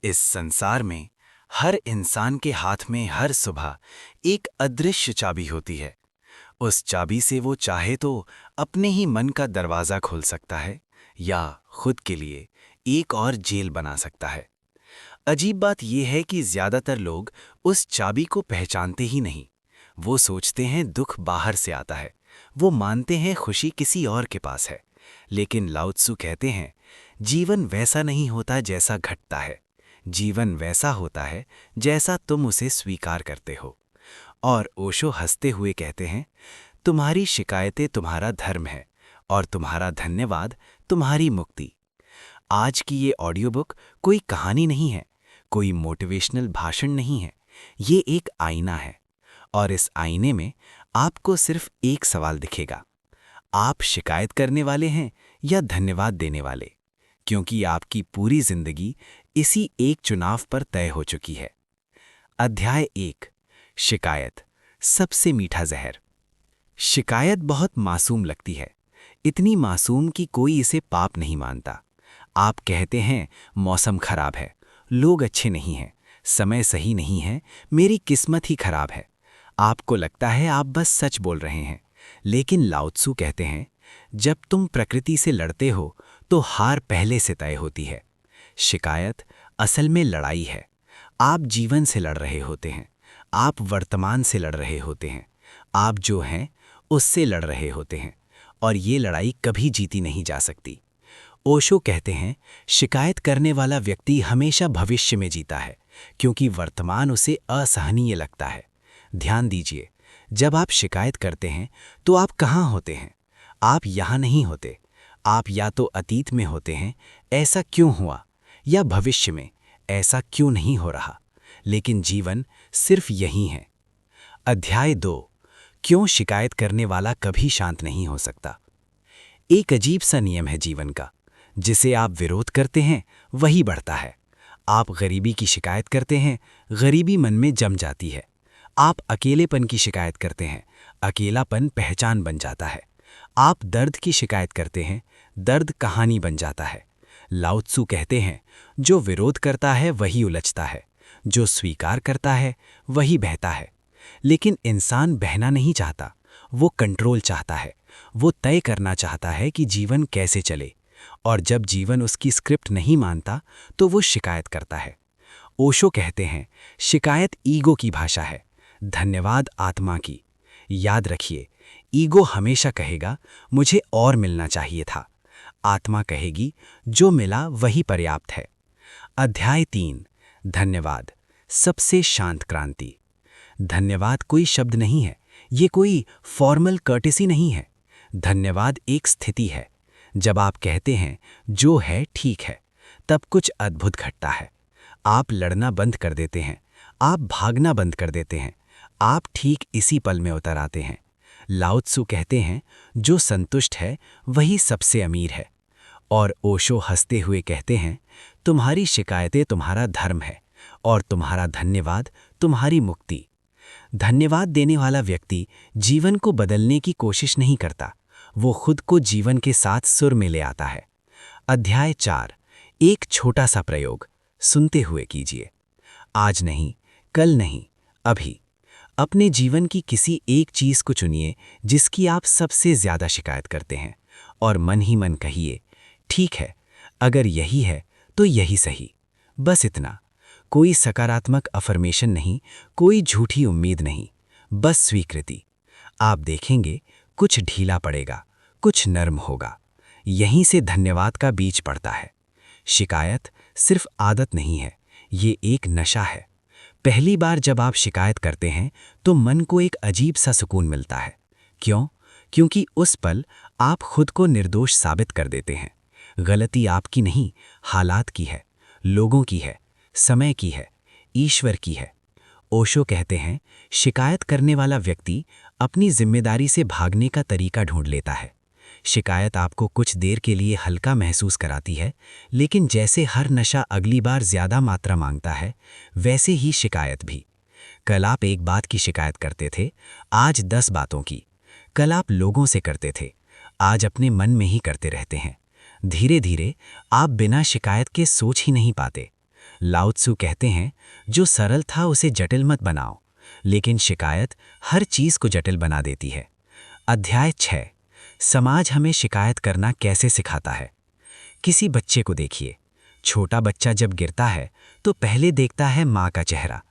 इस संसार में हर इंसान के हाथ में हर सुबह एक अदृश्य चाबी होती है। उस चाबी से वो चाहे तो अपने ही मन का दरवाज़ा खोल सकता है या खुद के लिए एक और जेल बना सकता है। अजीब बात यह है कि ज़्यादातर लोग उस चाबी को पहचानते ही नहीं। वो सोचते हैं दुख बाहर से आता है, वो मानते हैं खुशी किसी और के पास है। लेकिन लाओ त्सु कहते हैं, जीवन वैसा नहीं होता जैसा घटता है, जीवन वैसा होता है जैसा तुम उसे स्वीकार करते हो। और ओशो हंसते हुए कहते हैं, तुम्हारी शिकायतें तुम्हारा धर्म है और तुम्हारा धन्यवाद तुम्हारी मुक्ति। आज की ये ऑडियो बुक कोई कहानी नहीं है, कोई मोटिवेशनल भाषण नहीं है, ये एक आईना है। और इस आईने में आपको सिर्फ एक सवाल दिखेगा, आप शिकायत करने वाले हैं या धन्यवाद देने वाले, क्योंकि आपकी पूरी जिंदगी इसी एक चुनाव पर तय हो चुकी है। अध्याय 1, शिकायत, सबसे मीठा जहर। शिकायत बहुत मासूम लगती है, इतनी मासूम कि कोई इसे पाप नहीं मानता। आप कहते हैं मौसम खराब है, लोग अच्छे नहीं हैं, समय सही नहीं है, मेरी किस्मत ही खराब है। आपको लगता है आप बस सच बोल रहे हैं, लेकिन लाओ त्सु कहते हैं, जब तुम प्रकृति से लड़ते हो तो हार पहले से तय होती है। शिकायत असल में लड़ाई है। आप जीवन से लड़ रहे होते हैं, आप वर्तमान से लड़ रहे होते हैं, आप जो हैं उससे लड़ रहे होते हैं, और ये लड़ाई कभी जीती नहीं जा सकती। ओशो कहते हैं, शिकायत करने वाला व्यक्ति हमेशा भविष्य में जीता है, क्योंकि वर्तमान उसे असहनीय लगता है। ध्यान दीजिए, जब आप शिकायत करते हैं तो आप कहाँ होते हैं? आप यहाँ नहीं होते। आप या तो अतीत में होते हैं, ऐसा क्यों हुआ, या भविष्य में, ऐसा क्यों नहीं हो रहा। लेकिन जीवन सिर्फ यही है। अध्याय 2, क्यों शिकायत करने वाला कभी शांत नहीं हो सकता। एक अजीब सा नियम है जीवन का, जिसे आप विरोध करते हैं वही बढ़ता है। आप गरीबी की शिकायत करते हैं, गरीबी मन में जम जाती है। आप अकेलेपन की शिकायत करते हैं, अकेलापन पहचान बन जाता है। आप दर्द की शिकायत करते हैं, दर्द कहानी बन जाता है। लाओ त्सु कहते हैं, जो विरोध करता है वही उलझता है, जो स्वीकार करता है वही बहता है। लेकिन इंसान बहना नहीं चाहता, वो कंट्रोल चाहता है। वो तय करना चाहता है कि जीवन कैसे चले, और जब जीवन उसकी स्क्रिप्ट नहीं मानता तो वो शिकायत करता है। ओशो कहते हैं, शिकायत ईगो की भाषा है, धन्यवाद आत्मा की। याद रखिए, ईगो हमेशा कहेगा मुझे और मिलना चाहिए था। आत्मा कहेगी जो मिला वही पर्याप्त है। अध्याय 3, धन्यवाद, सबसे शांत क्रांति। धन्यवाद कोई शब्द नहीं है, ये कोई फॉर्मल कर्टेसी नहीं है। धन्यवाद एक स्थिति है। जब आप कहते हैं जो है ठीक है, तब कुछ अद्भुत घटता है। आप लड़ना बंद कर देते हैं, आप भागना बंद कर देते हैं, आप ठीक इसी पल में उतर आते हैं। लाओ त्सु कहते हैं, जो संतुष्ट है वही सबसे अमीर है। और ओशो हंसते हुए कहते हैं, तुम्हारी शिकायतें तुम्हारा धर्म है और तुम्हारा धन्यवाद तुम्हारी मुक्ति। धन्यवाद देने वाला व्यक्ति जीवन को बदलने की कोशिश नहीं करता, वो खुद को जीवन के साथ सुर में ले आता है। अध्याय 4, एक छोटा सा प्रयोग, सुनते हुए कीजिए। आज नहीं, कल नहीं, अभी। अपने जीवन की किसी एक चीज को चुनिए जिसकी आप सबसे ज्यादा शिकायत करते हैं, और मन ही मन कहिए, ठीक है, अगर यही है तो यही सही। बस इतना। कोई सकारात्मक अफर्मेशन नहीं, कोई झूठी उम्मीद नहीं, बस स्वीकृति। आप देखेंगे कुछ ढीला पड़ेगा, कुछ नर्म होगा। यहीं से धन्यवाद का बीज पड़ता है। शिकायत सिर्फ आदत नहीं है, ये एक नशा है। पहली बार जब आप शिकायत करते हैं तो मन को एक अजीब सा सुकून मिलता है। क्यों? क्योंकि उस पल आप खुद को निर्दोष साबित कर देते हैं। गलती आपकी नहीं, हालात की है, लोगों की है, समय की है, ईश्वर की है। ओशो कहते हैं, शिकायत करने वाला व्यक्ति अपनी जिम्मेदारी से भागने का तरीका ढूंढ लेता है। शिकायत आपको कुछ देर के लिए हल्का महसूस कराती है, लेकिन जैसे हर नशा अगली बार ज्यादा मात्रा मांगता है, वैसे ही शिकायत भी। कल आप एक बात की शिकायत करते थे, आज 10 बातों की। कल आप लोगों से करते थे, आज अपने मन में ही करते रहते हैं। धीरे धीरे आप बिना शिकायत के सोच ही नहीं पाते। लाओ त्सु कहते हैं, जो सरल था उसे जटिल मत बनाओ, लेकिन शिकायत हर चीज को जटिल बना देती है। अध्याय 6। समाज हमें शिकायत करना कैसे सिखाता है। किसी बच्चे को देखिए, छोटा बच्चा जब गिरता है तो पहले देखता है माँ का चेहरा।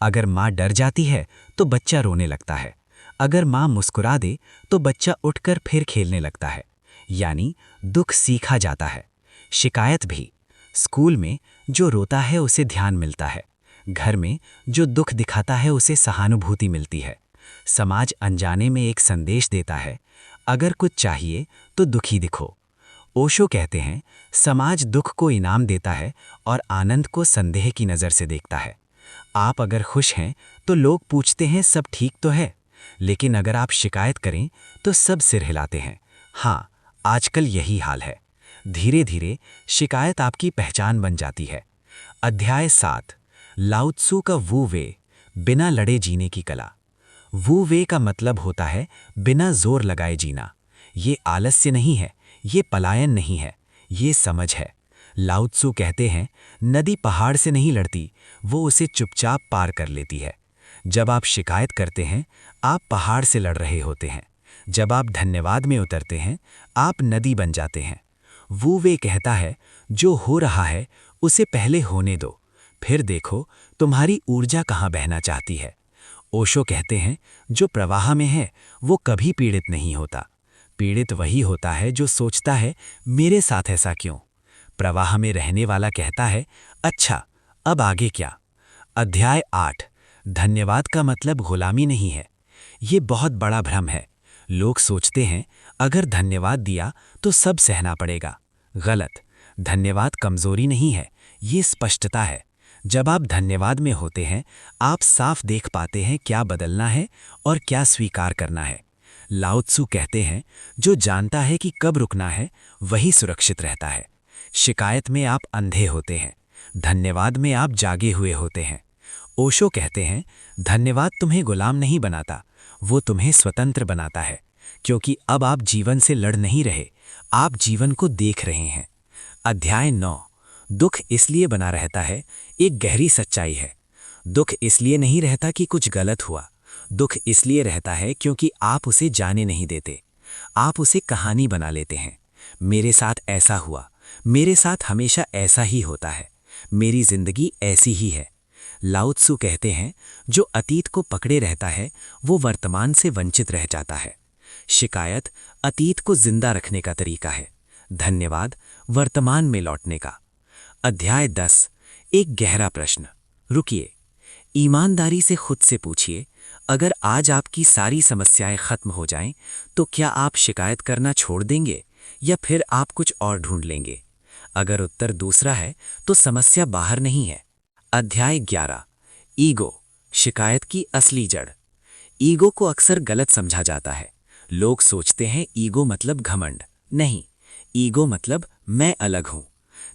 अगर माँ डर जाती है तो बच्चा रोने लगता है। अगर माँ मुस्कुरा दे तो बच्चा उठकर फिर खेलने लगता है। यानी दुख सीखा जाता है। शिकायत भी। स्कूल में जो रोता है उसे ध्यान मिलता है। घर में जो दुख दिखाता है उसे सहानुभूति मिलती है। समाज अनजाने में एक संदेश देता है, अगर कुछ चाहिए तो दुखी दिखो। ओशो कहते हैं, समाज दुख को इनाम देता है और आनंद को संदेह की नज़र से देखता है। आप अगर खुश हैं तो लोग पूछते हैं सब ठीक तो है, लेकिन अगर आप शिकायत करें तो सब सिर हिलाते हैं। हाँ, आजकल यही हाल है। धीरे धीरे शिकायत आपकी पहचान बन जाती है। अध्याय 7। लाओ त्सु का वू वे, बिना लड़े जीने की कला। वू वे का मतलब होता है बिना जोर लगाए जीना। ये आलस्य नहीं है, ये पलायन नहीं है, ये समझ है। लाओ त्सु कहते हैं, नदी पहाड़ से नहीं लड़ती, वो उसे चुपचाप पार कर लेती है। जब आप शिकायत करते हैं, आप पहाड़ से लड़ रहे होते हैं। जब आप धन्यवाद में उतरते हैं, आप नदी बन जाते हैं। वू वे कहता है, जो हो रहा है उसे पहले होने दो, फिर देखो तुम्हारी ऊर्जा कहाँ बहना चाहती है। ओशो कहते हैं, जो प्रवाह में है वो कभी पीड़ित नहीं होता। पीड़ित वही होता है जो सोचता है, मेरे साथ ऐसा क्यों। प्रवाह में रहने वाला कहता है, अच्छा अब आगे क्या। अध्याय 8। धन्यवाद का मतलब गुलामी नहीं है। ये बहुत बड़ा भ्रम है। लोग सोचते हैं, अगर धन्यवाद दिया तो सब सहना पड़ेगा। गलत। धन्यवाद कमजोरी नहीं है, ये स्पष्टता है। जब आप धन्यवाद में होते हैं, आप साफ देख पाते हैं क्या बदलना है और क्या स्वीकार करना है। लाओ त्सु कहते हैं, जो जानता है कि कब रुकना है वही सुरक्षित रहता है। शिकायत में आप अंधे होते हैं, धन्यवाद में आप जागे हुए होते हैं। ओशो कहते हैं, धन्यवाद तुम्हें गुलाम नहीं बनाता, वो तुम्हें स्वतंत्र बनाता है, क्योंकि अब आप जीवन से लड़ नहीं रहे, आप जीवन को देख रहे हैं। अध्याय 9। दुख इसलिए बना रहता है, एक गहरी सच्चाई है। दुख इसलिए नहीं रहता कि कुछ गलत हुआ, दुख इसलिए रहता है क्योंकि आप उसे जाने नहीं देते। आप उसे कहानी बना लेते हैं। मेरे साथ ऐसा हुआ, मेरे साथ हमेशा ऐसा ही होता है, मेरी जिंदगी ऐसी ही है। लाओ त्सु कहते हैं, जो अतीत को पकड़े रहता है वो वर्तमान से वंचित रह जाता है। शिकायत अतीत को जिंदा रखने का तरीका है, धन्यवाद वर्तमान में लौटने का। अध्याय 10। एक गहरा प्रश्न। रुकिए, ईमानदारी से खुद से पूछिए, अगर आज आपकी सारी समस्याएं खत्म हो जाएं, तो क्या आप शिकायत करना छोड़ देंगे या फिर आप कुछ और ढूंढ लेंगे? अगर उत्तर दूसरा है तो समस्या बाहर नहीं है। अध्याय 11। ईगो, शिकायत की असली जड़। ईगो को अक्सर गलत समझा जाता है। लोग सोचते हैं ईगो मतलब घमंड। नहीं, ईगो मतलब मैं अलग हूं।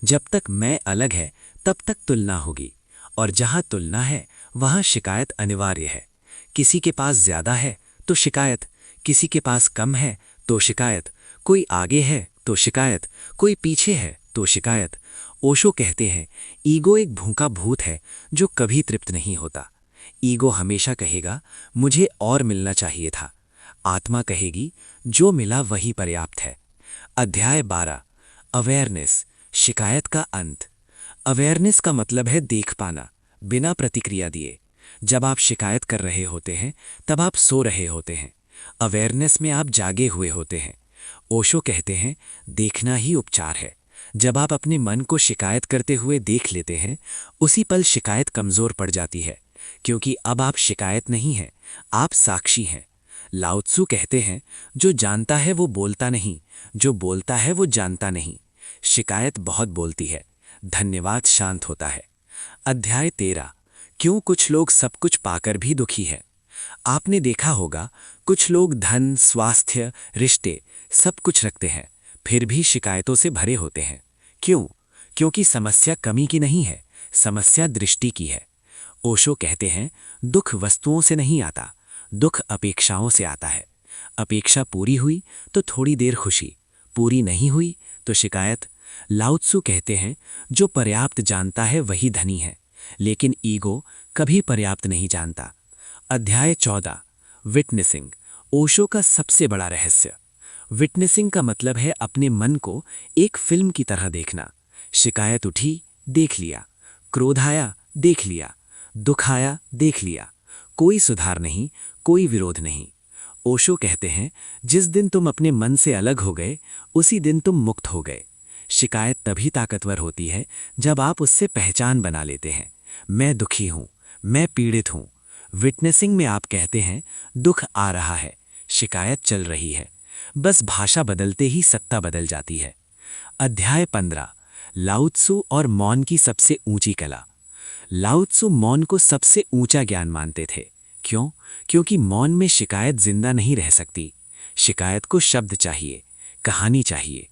जब तक मैं अलग है तब तक तुलना होगी, और जहां तुलना है वहां शिकायत अनिवार्य है। किसी के पास ज्यादा है तो शिकायत, किसी के पास कम है तो शिकायत, कोई आगे है तो शिकायत, कोई पीछे है तो शिकायत। ओशो कहते हैं, ईगो एक भूखा भूत है जो कभी तृप्त नहीं होता। ईगो हमेशा कहेगा, मुझे और मिलना चाहिए था। आत्मा कहेगी, जो मिला वही पर्याप्त है। अध्याय 12। अवेयरनेस, शिकायत का अंत। अवेयरनेस का मतलब है देख पाना, बिना प्रतिक्रिया दिए। जब आप शिकायत कर रहे होते हैं तब आप सो रहे होते हैं। अवेयरनेस में आप जागे हुए होते हैं। ओशो कहते हैं, देखना ही उपचार है। जब आप अपने मन को शिकायत करते हुए देख लेते हैं, उसी पल शिकायत कमजोर पड़ जाती है, क्योंकि अब आप शिकायत नहीं हैं, आप साक्षी हैं। लाओ त्सु कहते हैं, जो जानता है वो बोलता नहीं, जो बोलता है वो जानता नहीं। शिकायत बहुत बोलती है, धन्यवाद शांत होता है। अध्याय 13। क्यों कुछ लोग सब कुछ पाकर भी दुखी है। आपने देखा होगा, कुछ लोग धन, स्वास्थ्य, रिश्ते सब कुछ रखते हैं, फिर भी शिकायतों से भरे होते हैं। क्यों? क्योंकि समस्या कमी की नहीं है, समस्या दृष्टि की है। ओशो कहते हैं, दुख वस्तुओं से नहीं आता, दुख अपेक्षाओं से आता है। अपेक्षा पूरी हुई तो थोड़ी देर खुशी, पूरी नहीं हुई तो शिकायत। लाओ त्सु कहते हैं, जो पर्याप्त जानता है वही धनी है, लेकिन ईगो कभी पर्याप्त नहीं जानता। अध्याय 14, विटनेसिंग, ओशो का सबसे बड़ा रहस्य। विटनेसिंग का मतलब है अपने मन को एक फिल्म की तरह देखना। शिकायत उठी, देख लिया। क्रोध आया, देख लिया। दुख आया, देख लिया। कोई सुधार नहीं, कोई विरोध नहीं। ओशो कहते हैं, जिस दिन तुम अपने मन से अलग हो गए, उसी दिन तुम मुक्त हो गए। शिकायत तभी ताकतवर होती है जब आप उससे पहचान बना लेते हैं। मैं दुखी हूं, मैं पीड़ित हूं। विटनेसिंग में आप कहते हैं, दुख आ रहा है, शिकायत चल रही है। बस भाषा बदलते ही सत्ता बदल जाती है। अध्याय 15, लाओ त्सु और मौन की सबसे ऊंची कला। लाओ त्सु मौन को सबसे ऊंचा ज्ञान मानते थे। क्यों? क्योंकि मौन में शिकायत जिंदा नहीं रह सकती। शिकायत को शब्द चाहिए, कहानी चाहिए,